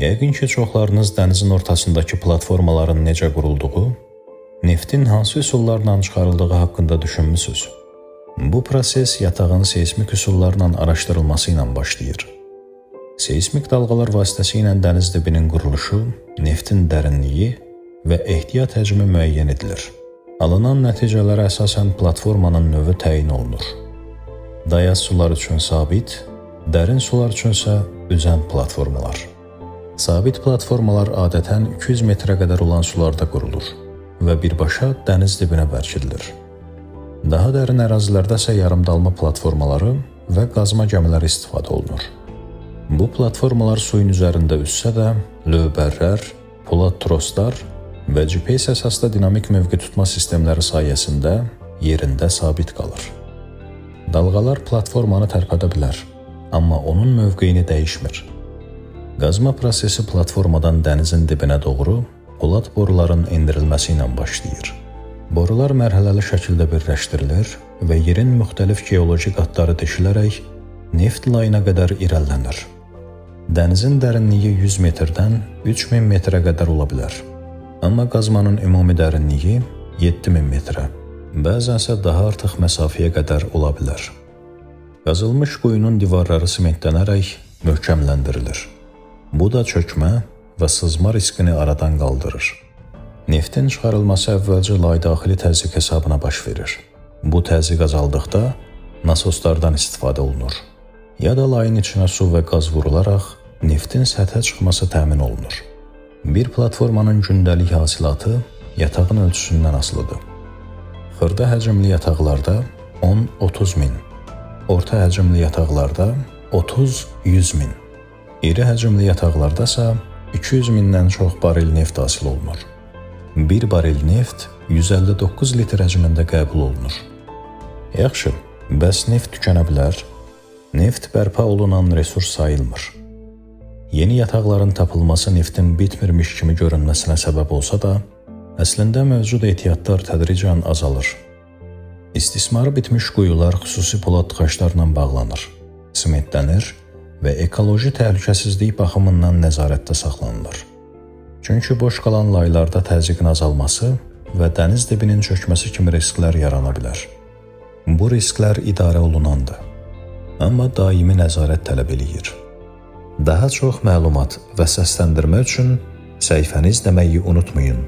Yəqin ki, çoxlarınız dənizin ortasındakı platformaların necə qurulduğu, neftin hansı üsullarla çıxarıldığı haqqında düşünmüsünüz. Bu proses yatağın seismik üsullarla araşdırılması ilə başlayır. Seismik dalğalar vasitəsilə dəniz dibinin quruluşu, neftin dərinliyi və ehtiyat həcmi müəyyən edilir. Alınan nəticələrə əsasən platformanın növü təyin olunur. Dayaz sular üçün sabit, dərin sular üçünsə üzən platformalar. Sabit platformalar adətən 200 metrə qədər olan sularda qurulur və birbaşa dəniz dibinə bərkidilir. Daha dərin ərazilərdə isə yarımdalma platformaları və qazma gəmiləri istifadə olunur. Bu platformalar suyun üzərində üzsə də, lövbərlər, polad troslar və GPS əsaslı dinamik mövqe tutma sistemləri sayəsində yerində sabit qalır. Dalğalar platformanı tərpədə bilər, amma onun mövqeyini dəyişmir. Qazma prosesi platformadan dənizin dibinə doğru polad boruların endirilməsi ilə başlayır. Borular mərhələli şəkildə birləşdirilir və yerin müxtəlif geoloji qatları deşilərək neft layına qədər irəlilənir. Dənizin dərinliyi 100 metrdən 3000 metrə qədər ola bilər. Amma qazmanın ümumi dərinliyi 7000 metrə, bəzənsə daha artıq məsafəyə qədər ola bilər. Qazılmış quyunun divarları sementlənərək möhkəmləndirilir. Bu da çökmə və sızma riskini aradan qaldırır. Neftin çıxarılması əvvəlcə lay daxili təzyiq hesabına baş verir. Bu təzyiq azaldıqda nasoslardan istifadə olunur. Ya da layın içinə su və qaz vurularaq neftin səthə çıxması təmin olunur. Bir platformanın gündəlik hasilatı yatağın ölçüsündən asılıdır. Xırda həcmli yataqlarda 10-30 min, orta həcmli yataqlarda 30-100 min, iri həcmli yataqlarda isə 200 mindən çox barel neft hasil olunur. Bir barel neft 159 litr həcmində qəbul olunur. Yaxşı, bəs neft tükənə bilər? Neft bərpa olunan resurs sayılmır. Yeni yataqların tapılması neftin bitmirmiş kimi görünməsinə səbəb olsa da, əslində mövcud ehtiyatlar tədricən azalır. İstismarı bitmiş quyular xüsusi polad tıxaclarla bağlanır, sementlənir və ekoloji təhlükəsizlik baxımından nəzarətdə saxlanılır. Çünki boş qalan laylarda təzyiqin azalması və dəniz dibinin çökməsi kimi risklər yarana bilər. Bu risklər idarə olunandır, amma daimi nəzarət tələb eləyir. Daha çox məlumat və səsləndirmə üçün səhifəni izləməyi unutmayın.